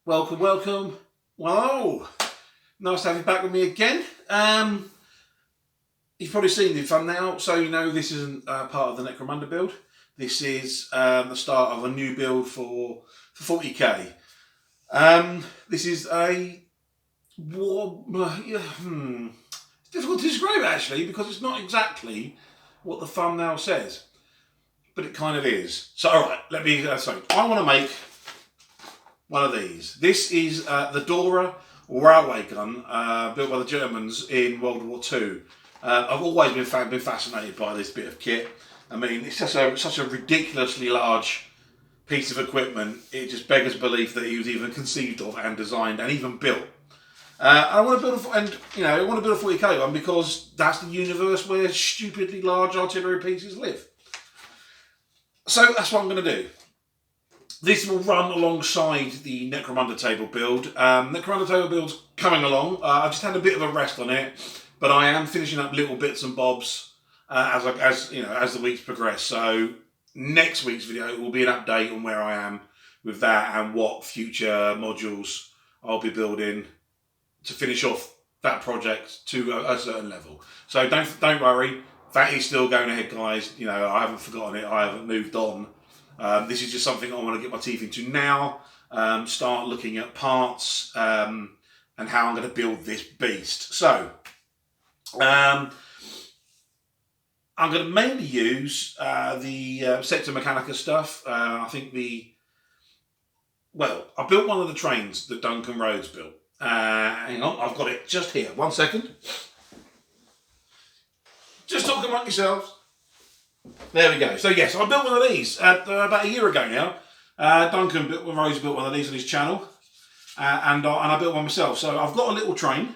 Welcome, welcome. Whoa, nice to have you back with me again. You've probably seen the thumbnail, so you know this isn't part of the Necromunda build. This is the start of a new build for 40k. This is a war. It's difficult to describe actually because it's not exactly what the thumbnail says, but it kind of is. So, all right, let me. I want to make one of these. This is the Dora railway gun built by the Germans in World War II. I've always been fascinated by this bit of kit. I mean, it's just such a ridiculously large piece of equipment. It just beggars belief that he was even conceived of and designed and even built. I want to build I want to build a 40k one because that's the universe where stupidly large artillery pieces live. So that's what I'm going to do. This will run alongside the Necromunda table build. Necromunda table build's coming along. I've just had a bit of a rest on it, but I am finishing up little bits and bobs as the weeks progress. So next week's video will be an update on where I am with that and what future modules I'll be building to finish off that project to a certain level. So don't worry, that is still going ahead, guys. You know, I haven't forgotten it. I haven't moved on. This is just something I want to get my teeth into now. Start looking at parts and how I'm going to build this beast. So I'm going to mainly use the Adeptus Mechanicus stuff. I built one of the trains that Duncan Rhodes built. Hang on, I've got it just here. 1 second. Just talk among yourselves. There we go. So yes, I built one of these about a year ago now. Duncan Rhodes built one of these on his channel, and I built one myself. So I've got a little train.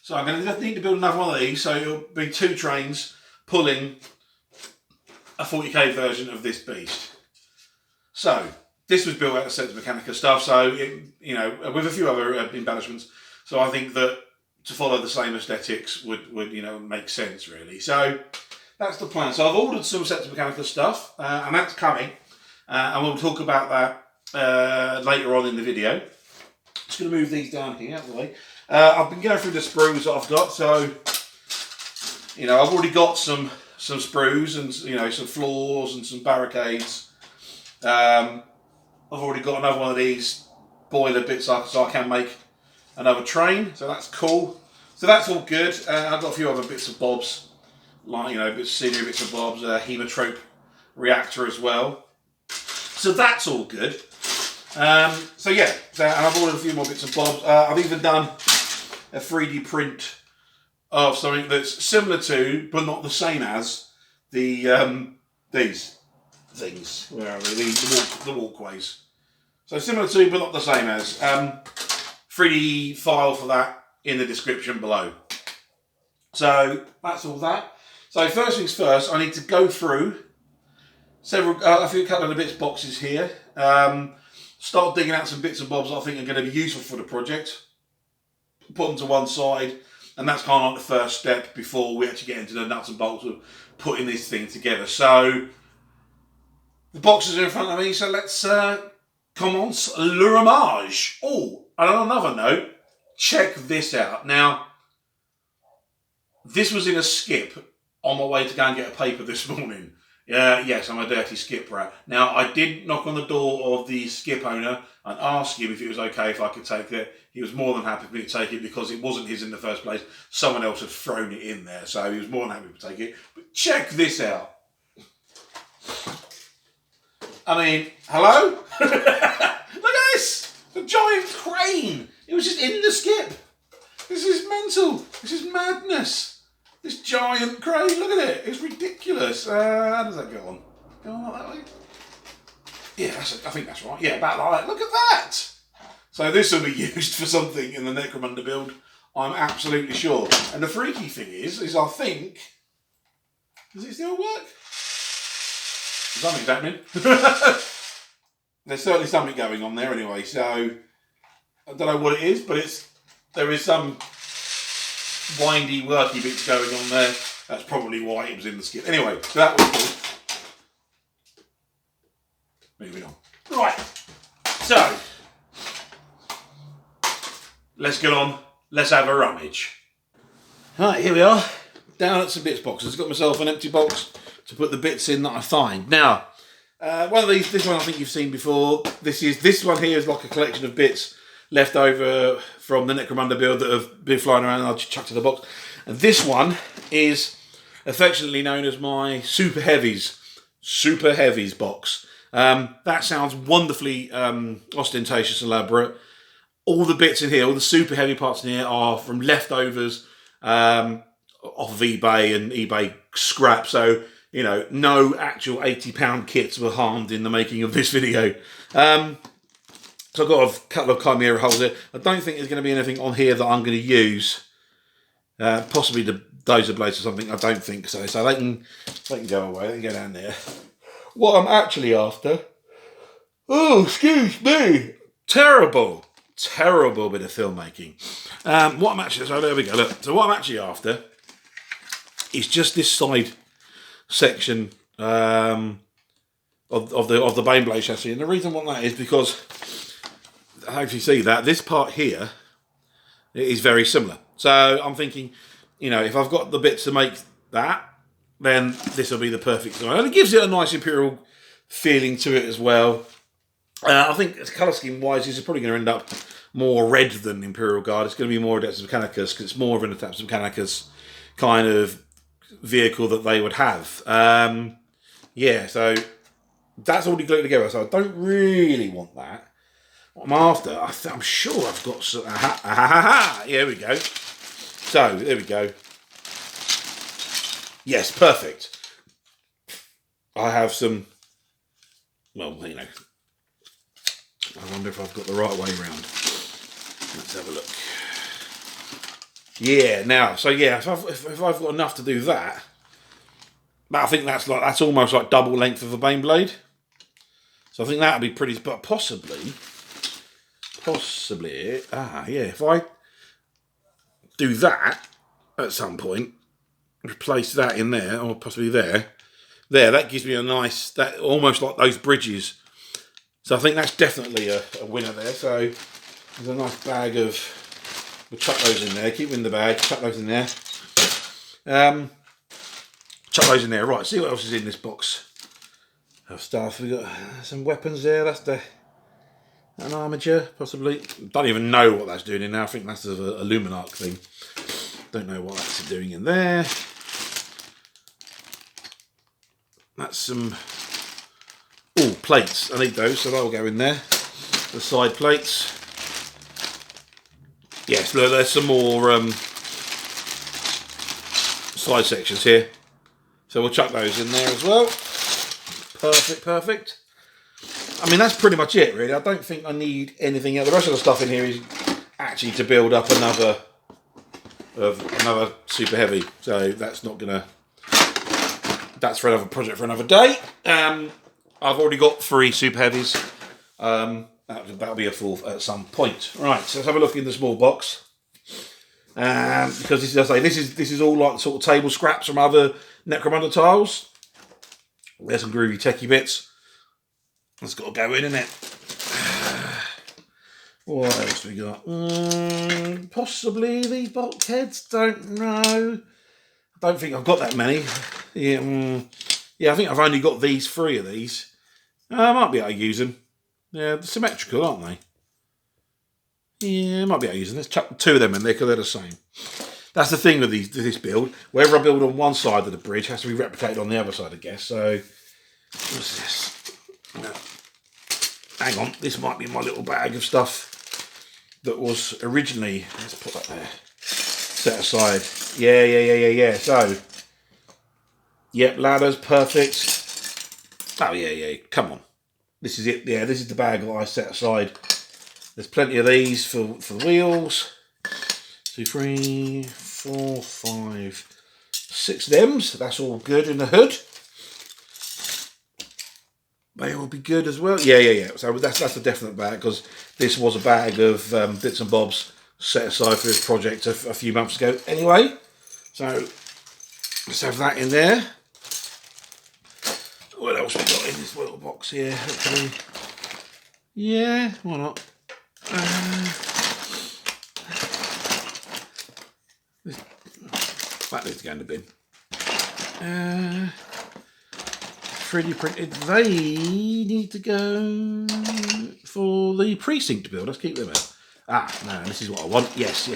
So I'm going to need to build another one of these. So it'll be 2 trains pulling a 40k version of this beast. So this was built out of Adeptus Mechanicus stuff. So with a few other embellishments. So I think that to follow the same aesthetics would make sense really. So that's the plan. So I've ordered some Adeptus Mechanicus stuff, and that's coming. And we'll talk about that later on in the video. Just going to move these down here out of the way. I've been going through the sprues that I've got. So, I've already got some sprues and, some floors and some barricades. I've already got another one of these boiler bits so I can make another train. So that's cool. So that's all good. I've got a few other bits and bobs. Like, scenery bits and bobs, a hemotrope reactor as well. So that's all good. And I've ordered a few more bits and bobs. I've even done a 3D print of something that's similar to, but not the same as, the these things. Where are they? The walkways. So similar to, but not the same as. 3D file for that in the description below. So that's all that. So first things first, I need to go through a couple of the bits boxes here. Start digging out some bits and bobs that I think are going to be useful for the project. Put them to one side, and that's kind of like the first step before we actually get into the nuts and bolts of putting this thing together. So the boxes are in front of me, so let's commence le ramage. Oh, and on another note, check this out. Now, this was in a skip on my way to go and get a paper this morning. Yes, I'm a dirty skip rat. Now, I did knock on the door of the skip owner and ask him if it was okay if I could take it. He was more than happy for me to take it because it wasn't his in the first place. Someone else had thrown it in there, so he was more than happy to take it. But check this out. I mean, hello? Look at this! A giant crane! It was just in the skip. This is mental. This is madness. This giant crane, look at it. It's ridiculous. How does that go on? Go on like that way? Yeah, I think that's right. Yeah, about like that. Look at that. So this will be used for something in the Necromunda build. I'm absolutely sure. And the freaky thing is I think... Does it still work? Something's happening. There's certainly something going on there anyway. So I don't know what it is, but there is some windy, worky bits going on there. That's probably why it was in the skip. Anyway, so that was cool. Moving on. Right. So let's get on. Let's have a rummage. Right, here we are. Down at some bits boxes. Got myself an empty box to put the bits in that I find. Now, one of these, this one I think you've seen before. This one here is like a collection of bits left over from the Necromunda build that have been flying around and I'll just chuck to the box. And this one is affectionately known as my Super Heavies box. That sounds wonderfully ostentatious, elaborate. All the bits in here, all the super heavy parts in here are from leftovers off of eBay and eBay scrap. So, you know, no actual £80 kits were harmed in the making of this video. So I've got a couple of chimera holes here. I don't think there's going to be anything on here that I'm going to use. Possibly the dozer blades or something. I don't think so. So they can go away. They can go down there. What I'm actually after... Oh, excuse me. Terrible bit of filmmaking. What I'm actually... So there we go. Look. So what I'm actually after is just this side section of the Baneblade chassis. And the reason I want that is because... I hope you see that. This part here is very similar. So I'm thinking, you know, if I've got the bits to make that, then this will be the perfect design. And it gives it a nice Imperial feeling to it as well. I think colour scheme wise, this is probably going to end up more red than Imperial Guard. It's going to be more Adeptus Mechanicus because it's more of an Adeptus Mechanicus kind of vehicle that they would have. Yeah, so that's already glued together. So I don't really want that. What I'm after, I'm sure I've got some... Here we go. So, there we go. Yes, perfect. I have some... Well, you know. I wonder if I've got the right way around. Let's have a look. Yeah, now, so yeah, if I've got enough to do that, I think that's almost like double length of a Baneblade. So I think that would be pretty... But possibly, yeah, if I do that at some point, replace that in there, or possibly there, that gives me a nice, that almost like those bridges. So I think that's definitely a winner there. So there's a nice bag of, we'll chuck those in there, keep them in the bag, chuck those in there. Chuck those in there. Right, see what else is in this box of stuff. We've got some weapons there, that's an armature, possibly. Don't even know what that's doing in there. I think that's a Luminarch thing. Don't know what that's doing in there. That's some plates. I need those, so that'll go in there. The side plates. Yes, look, there's some more side sections here. So we'll chuck those in there as well. Perfect. I mean, that's pretty much it, really. I don't think I need anything else. The rest of the stuff in here is actually to build up another super heavy. So that's not gonna. That's for another project for another day. I've already got 3 super heavies. That'll be a full at some point. Right. So let's have a look in the small box. Because this is all like sort of table scraps from other Necromunda tiles. There's some groovy techie bits. That's got to go in, isn't it? What else we got? Possibly these bulkheads. Don't know. I don't think I've got that many. Yeah, I think I've only got these 3 of these. I might be able to use them. Yeah, they're symmetrical, aren't they? Yeah, I might be able to use them. Let's chuck 2 of them in there because they're the same. That's the thing with this build. Wherever I build on one side of the bridge has to be replicated on the other side, I guess. So, what's this? No. Hang on, this might be my little bag of stuff that was originally, let's put that there, set aside. Yeah. So, yep, ladders, perfect. Oh, yeah, come on. This is it, yeah, this is the bag that I set aside. There's plenty of these for wheels. 2, 3, 4, 5, 6 of them. So that's all good in the hood. They will be good as well. Yeah. So that's a definite bag because this was a bag of bits and bobs set aside for this project a few months ago. Anyway, so let's have that in there. What else we got in this little box here? Hopefully, yeah, why not? those to go in the bin. 3D printed. They need to go for the precinct build. Let's keep them out. Ah, no, this is what I want. Yes.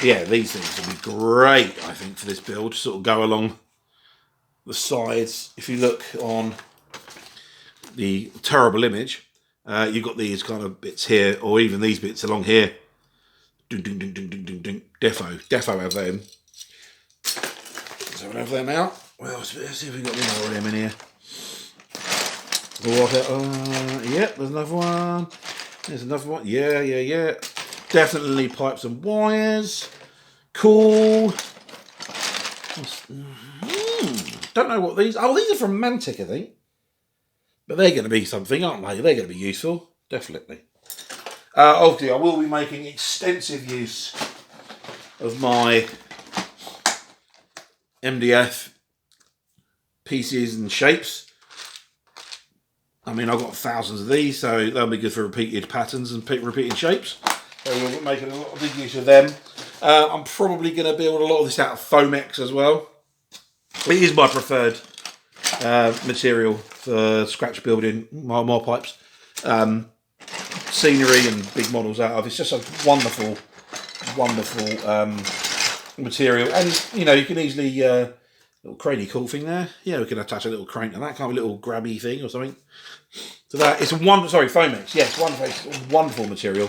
Yeah, these things would be great, I think, for this build. Sort of go along the sides. If you look on the terrible image, you've got these kind of bits here, or even these bits along here. Ding, ding, ding, ding, ding, ding, ding. Defo have them. Let's have them out. Well, let's see if we've got any more of them in here. Yep, there's another one. There's another one. Yeah. Definitely pipes and wires. Cool. Don't know what these... Oh, these are from Mantic, I think. But they're going to be something, aren't they? They're going to be useful. Definitely. Obviously, I will be making extensive use of my MDF pieces and shapes. I mean, I've got thousands of these, so they'll be good for repeated patterns and repeating shapes. So we'll be making a lot of big use of them. I'm probably going to build a lot of this out of Foamex as well. It is my preferred material for scratch building more pipes. Scenery and big models out of. It's just a wonderful material. And, you know, you can easily... little craney cool thing there. Yeah, we can attach a little crane to that. Kind of a little grabby thing or something. So that it's Foamex. Yes, wonderful, wonderful material.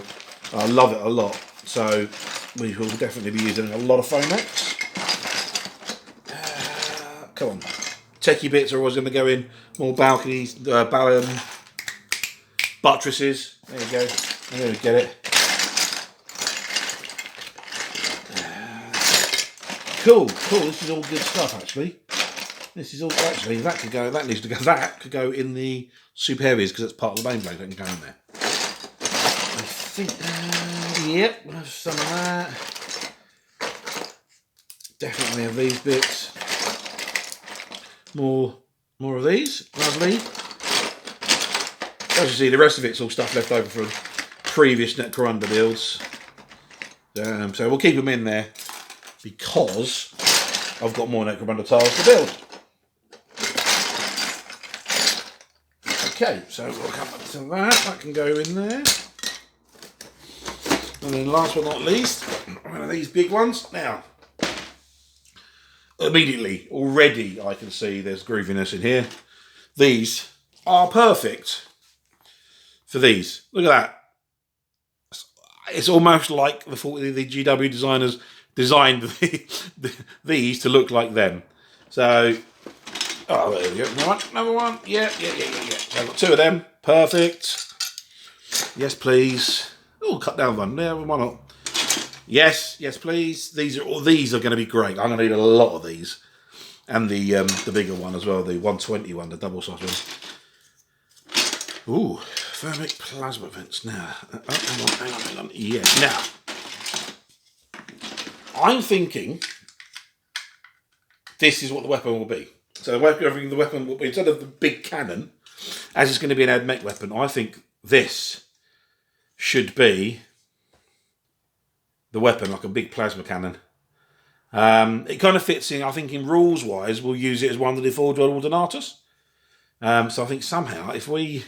I love it a lot. So we will definitely be using a lot of Foamex. Come on, techie bits are always going to go in. More balconies, buttresses. There you go. There we get it. Cool. This is all good stuff, actually. This is all actually that could go. That needs to go. That could go in the super heavies because it's part of the main blade. That can go in there. I think. Yep, we'll have some of that. Definitely have these bits. More of these. Lovely. As you see, the rest of it's all stuff left over from previous Necromunda builds. So we'll keep them in there because I've got more Necromunda tiles to build. Okay, so we'll come back to that. That can go in there. And then last but not least, one of these big ones. Now, immediately, already I can see there's grooviness in here. These are perfect for these. Look at that. It's almost like the GW designers designed these to look like them. So, oh, there we go. Another one. Yeah. So I've got two of them. Perfect. Yes, please. Oh, cut down one. Yeah, why not? Yes, please. These are going to be great. I'm going to need a lot of these, and the bigger one as well, the 120 one, the double size one. Ooh, thermic plasma vents. Now, hang on. Yeah, now I'm thinking this is what the weapon will be. So the weapon will be, instead of the big cannon, as it's going to be an ad mech weapon, I think this should be the weapon, like a big plasma cannon. It kind of fits in, I think, in rules-wise, we'll use it as one of the four dual Ordonatus. So I think somehow, if we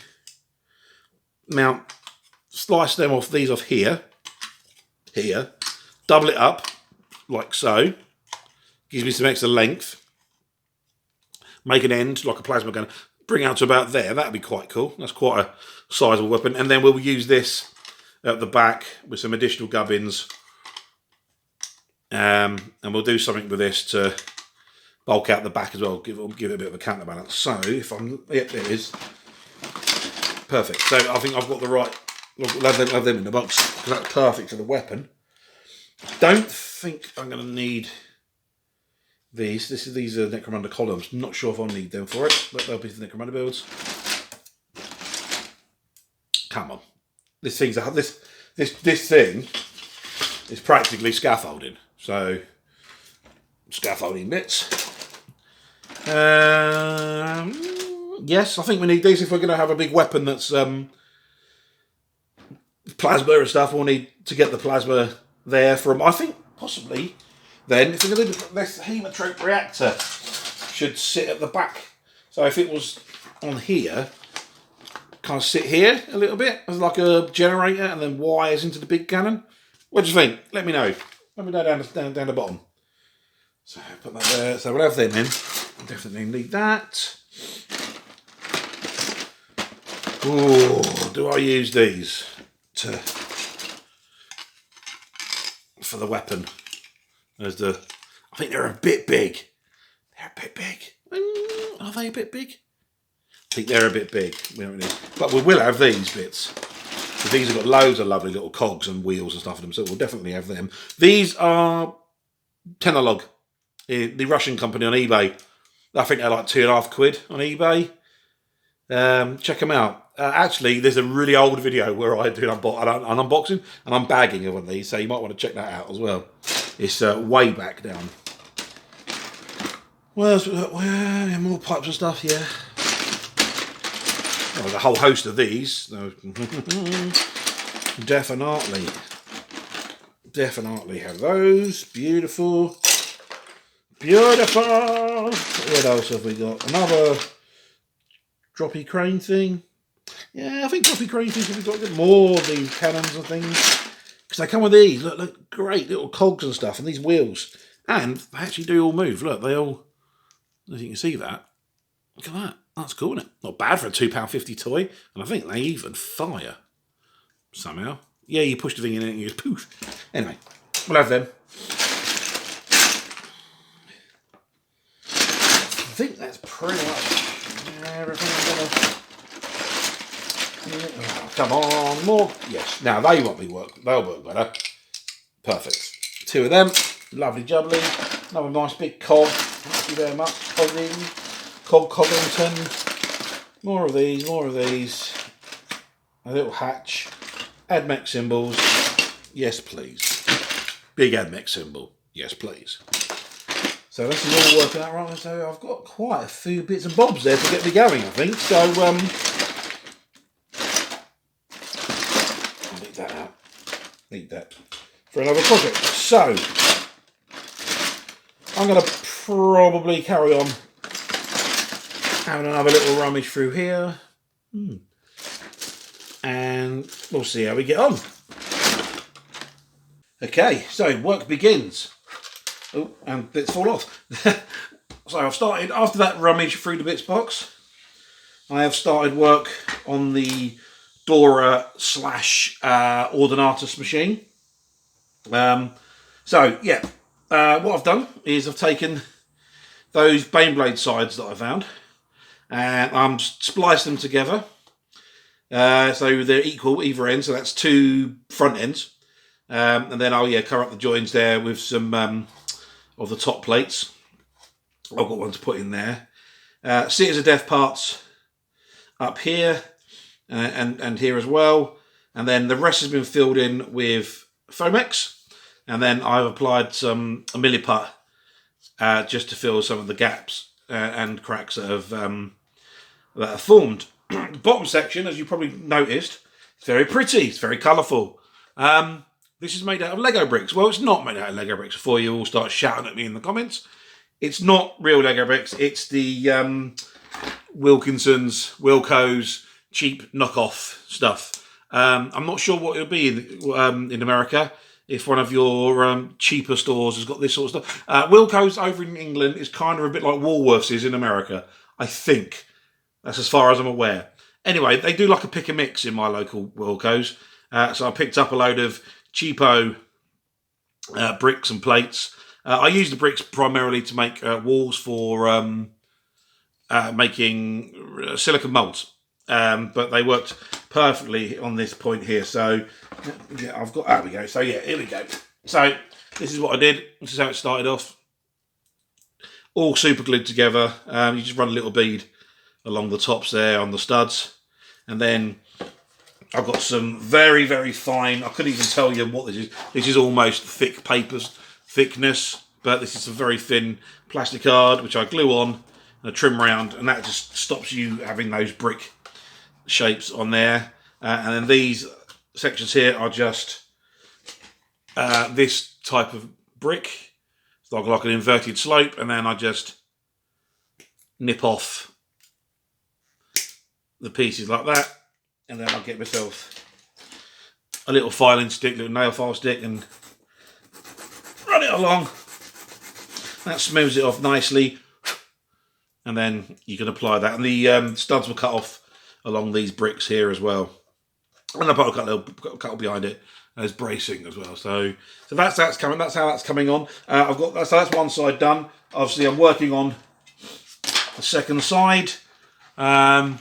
slice them off, these off here, double it up, like so, gives me some extra length, make an end, like a plasma gun, bring out to about there, that'd be quite cool. That's quite a sizable weapon. And then we'll use this at the back with some additional gubbins. And we'll do something with this to bulk out the back as well, give it a bit of a counterbalance. So if yep, there it is. Perfect. So I think I've got the right, have them in the box, because that's perfect for the weapon. Don't think I'm going to need these. These are Necromunda columns. Not sure if I'll need them for it, but they'll be the Necromunda builds. Come on. This thing is practically scaffolding. So, scaffolding bits. Yes, I think we need these if we're going to have a big weapon that's plasma and stuff. We'll need to get the plasma there from, I think, possibly then if we're going to do this hemotrope reactor should sit at the back. So if it was on here, kind of sit here a little bit as like a generator and then wires into the big cannon. What do you think? Let me know. Let me know down the bottom. So put that there. So we'll have them in. Definitely need that. Oh, do I use these for the weapon? I think they're a bit big. They're a bit big. Are they a bit big? I think they're a bit big. But we will have these bits. So these have got loads of lovely little cogs and wheels and stuff in them, so we'll definitely have them. These are Tenolog, the Russian company on eBay. I think they're like £2.50 on eBay. Check them out. Actually, there's a really old video where I do an unboxing and I'm bagging of one of these, so you might want to check that out as well. It's way back down. What else we got? Well, more pipes and stuff, yeah. Oh, there's a whole host of these. Definitely have those. Beautiful. What else have we got? Another droppy crane thing. Yeah, I think droppy crane things have got a bit more of these cannons and things. Because they come with these. Look, great little cogs and stuff, and these wheels. And they actually do all move. Look, they all, as you can see that. Look at that. That's cool, isn't it? Not bad for a £2.50 toy. And I think they even fire somehow. Yeah, you push the thing in and it goes poof. Anyway, we'll have them. I think that's pretty much everything I'm gonna. Oh, come on, more. Yes, now they won't be work. They'll work better. Perfect. 2 of them. Lovely jubbly. Another nice big cog. Thank you very much. Coggington. More of these. A little hatch. AdMech symbols. Yes, please. Big AdMech symbol. Yes, please. So this is all working out right. So I've got quite a few bits and bobs there to get me going, I think. So I'll leave that out. Need that for another project. So I'm going to probably carry on having another little rummage through here. And we'll see how we get on. Okay, so work begins. Oh, and bits fall off. So I've started, after that rummage through the bits box, I have started work on the Dora / Ordinatus machine. So yeah, what I've done is I've taken those Baneblade sides that I found and I'm spliced them together. So they're equal either end, so that's 2 front ends. And then I'll cover up the joins there with some of the top plates. I've got one to put in there. Series of death parts up here and here as well. And then the rest has been filled in with Foamex. And then I've applied some Milliput just to fill some of the gaps and cracks that are formed. The bottom section, as you probably noticed, it's very pretty. It's very colourful. This is made out of Lego bricks. Well, it's not made out of Lego bricks before you all start shouting at me in the comments. It's not real Lego bricks. It's the Wilco's cheap knockoff stuff. I'm not sure what it'll be in America if one of your cheaper stores has got this sort of stuff. Wilco's over in England is kind of a bit like Woolworths is in America, I think. That's as far as I'm aware. Anyway, they do like a pick and mix in my local Wilco's. So I picked up a load of cheapo bricks and plates. I use the bricks primarily to make walls for making silicone molds. But they worked perfectly on this point here. So yeah, there we go. So yeah, here we go. So this is what I did. This is how it started off. All super glued together. You just run a little bead along the tops there on the studs. And then I've got some very, very fine, I couldn't even tell you what this is. This is almost thick paper's thickness, but this is a very thin plastic card, which I glue on and I trim around, and that just stops you having those brick shapes on there. And then these sections here are just this type of brick. like an inverted slope, and then I just nip off the pieces like that, and then I'll get myself a little filing stick, little nail file stick, and run it along. That smooths it off nicely, and then you can apply that. And the studs will cut off along these bricks here as well, and I'll put a little cut behind it as bracing as well. So that's coming. That's how that's coming on. I've got so that's one side done. Obviously, I'm working on the second side, and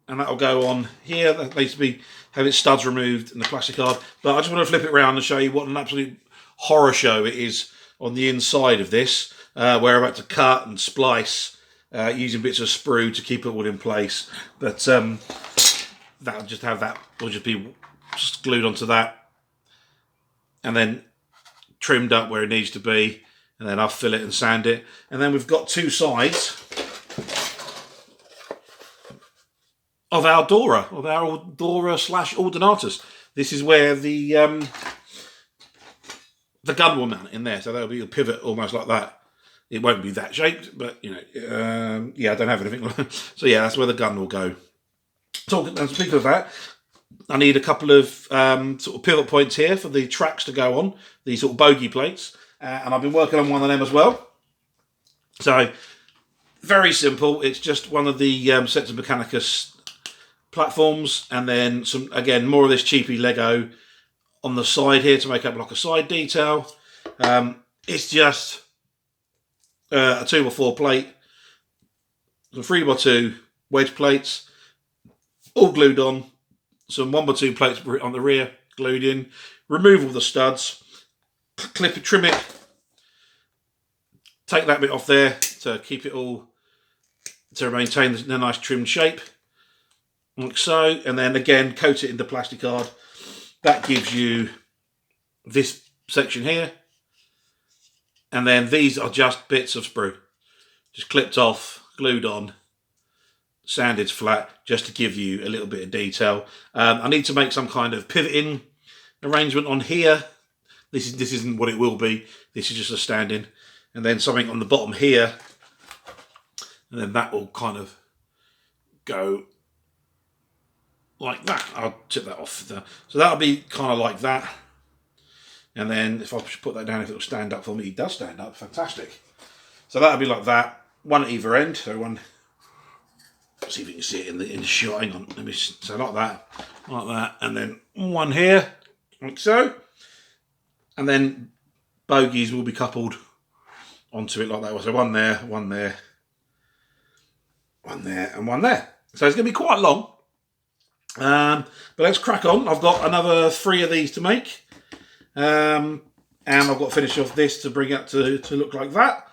that'll go on here. That needs to be have its studs removed and the plastic card. But I just want to flip it around and show you what an absolute horror show it is on the inside of this, where I've had to cut and splice using bits of sprue to keep it all in place. But that'll just have that. Will just be just glued onto that, and then trimmed up where it needs to be, and then I'll fill it and sand it. And then we've got two sides of our Dora, slash Ordinatus. This is where the gun will mount in there, so there'll be a pivot almost like that. It won't be that shaped, but you know, yeah, I don't have anything like that. So yeah, that's where the gun will go. So, and speaking of that, I need a couple of sort of pivot points here for the tracks to go on, these sort of bogey plates, and I've been working on one of them as well. So, very simple. It's just one of the Centerpiece Mechanicus platforms, and then some, again, more of this cheapy Lego on the side here to make up like a side detail. It's just a 2x4 plate, some 3x2 wedge plates, all glued on, some 1x2 plates on the rear, glued in, remove all the studs, clip it, trim it, take that bit off there to keep it all, to maintain the nice trimmed shape, like so, and then again coat it in the plastic card. That gives you this section here, and then these are just bits of sprue, just clipped off, glued on, sanded flat, just to give you a little bit of detail. I need to make some kind of pivoting arrangement on here. This isn't what it will be. This is just a stand-in, and then something on the bottom here, and then that will kind of go like that. I'll tip that off. So that'll be kind of like that. And then if I put that down, if it'll stand up for me, it does stand up. Fantastic. So that'll be like that. One at either end. So one. Let's see if you can see it in the shot. Hang on. Let me. So like that, and then one here, like so. And then bogies will be coupled onto it like that. So one there, one there, one there, and one there. So it's going to be quite long. But let's crack on. I've got another 3 of these to make. And I've got to finish off this to bring it to look like that.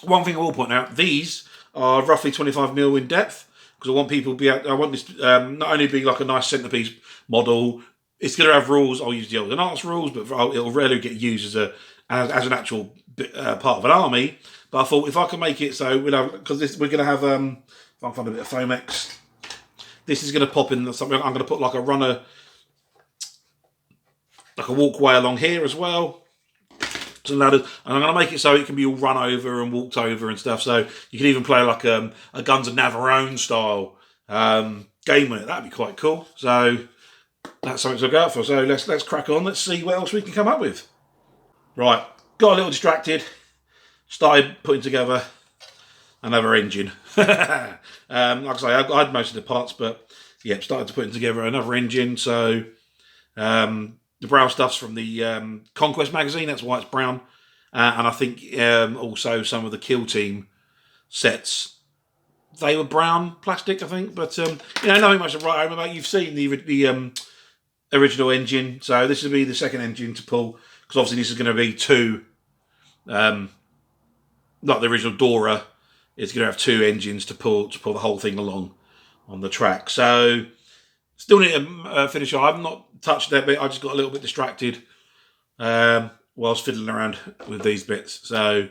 One thing I will point out, these are roughly 25mm in depth, because I want people to be able, I want this not only be like a nice centerpiece model, it's going to have rules. I'll use the Ordinatus rules, but it'll rarely get used as an actual part of an army. But I thought if I can make it so, because we're going to have, if I can find a bit of Foamex, this is going to pop in something. I'm going to put like a runner, like a walkway along here as well. Some ladders, and I'm going to make it so it can be all run over and walked over and stuff. So you can even play like a Guns of Navarone style game with it. That'd be quite cool. So that's something to look out for. So let's crack on. Let's see what else we can come up with. Right, got a little distracted. Started putting together another engine. Like I say, I had most of the parts, but yeah, started to putting together another engine. So the brown stuff's from the Conquest magazine. That's why it's brown. And I think also some of the Kill Team sets, they were brown plastic, I think. But nothing much to write home about. You've seen the original engine, so this will be the second engine to pull, because obviously this is going to be two. Like the original Dora, it's going to have 2 engines to pull the whole thing along on the track. So still need to finish. I have not touched that bit. I just got a little bit distracted whilst fiddling around with these bits. So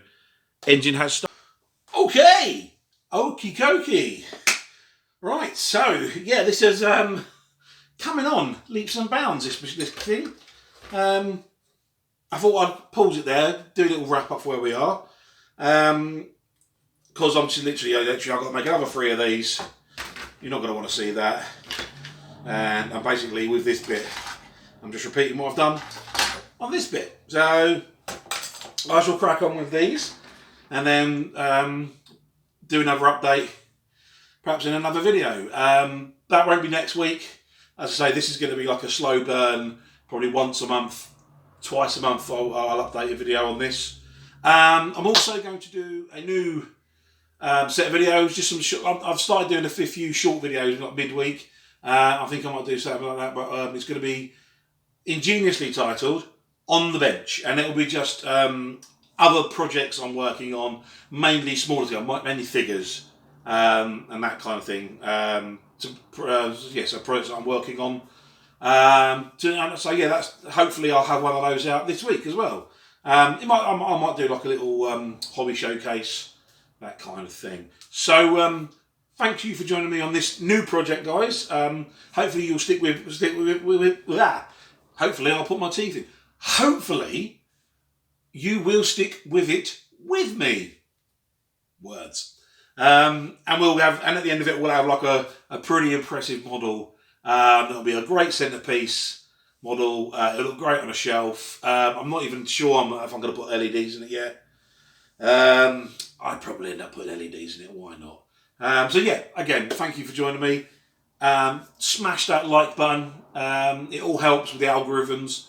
engine has started. Okay, okie dokie. Right. So yeah, this is coming on leaps and bounds. This thing. I thought I'd pause it there, do a little wrap up for where we are. Because I'm just literally I've got to make another 3 of these. You're not going to want to see that. And I'm basically, with this bit, I'm just repeating what I've done on this bit. So I shall crack on with these and then do another update, perhaps in another video. That won't be next week. As I say, this is going to be like a slow burn, probably once a month, twice a month I'll update a video on this. I'm also going to do a new set of videos, just some I've started doing a few short videos like midweek. I think I might do something like that, but it's going to be ingeniously titled On the Bench, and it will be just other projects I'm working on, mainly smaller things, mainly figures and that kind of thing. So projects that I'm working on. So yeah, that's hopefully I'll have one of those out this week as well. I might do like a little hobby showcase, that kind of thing. So thank you for joining me on this new project, guys. Hopefully you'll stick with that. Hopefully I'll put my teeth in. Hopefully you will stick with it with me. Words. And at the end of it we'll have like a pretty impressive model. It'll be a great centerpiece model. It'll look great on a shelf. I'm not even sure if I'm going to put LEDs in it yet. I'd probably end up putting LEDs in it. Why not? So yeah, again, thank you for joining me. Smash that like button. It all helps with the algorithms.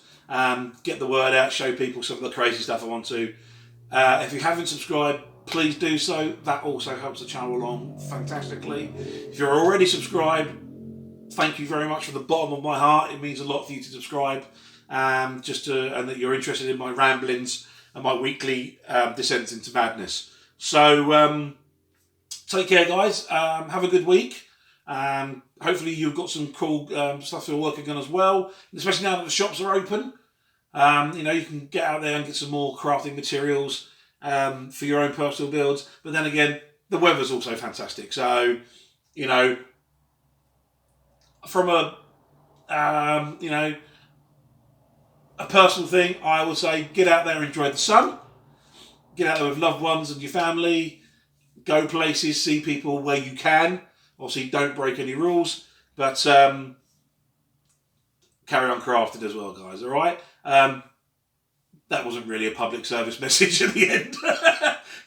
Get the word out, show people some of the crazy stuff I want to. If you haven't subscribed, please do so. That also helps the channel along fantastically. If you're already subscribed, thank you very much from the bottom of my heart. It means a lot for you to subscribe, and that you're interested in my ramblings and my weekly descent into madness. So take care, guys. Have a good week. Hopefully you've got some cool stuff you're working on as well, especially now that the shops are open. You can get out there and get some more crafting materials for your own personal builds. But then again, the weather's also fantastic. So, from a personal thing, I would say get out there and enjoy the sun. Get out there with loved ones and your family. Go places, see people where you can. Obviously, don't break any rules, but carry on crafting as well, guys. All right. That wasn't really a public service message at the end.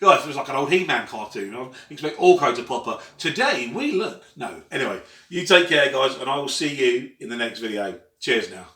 Guys, it was like an old He-Man cartoon. I expect all kinds of pop up. Today we look. No. Anyway, you take care, guys, and I will see you in the next video. Cheers now.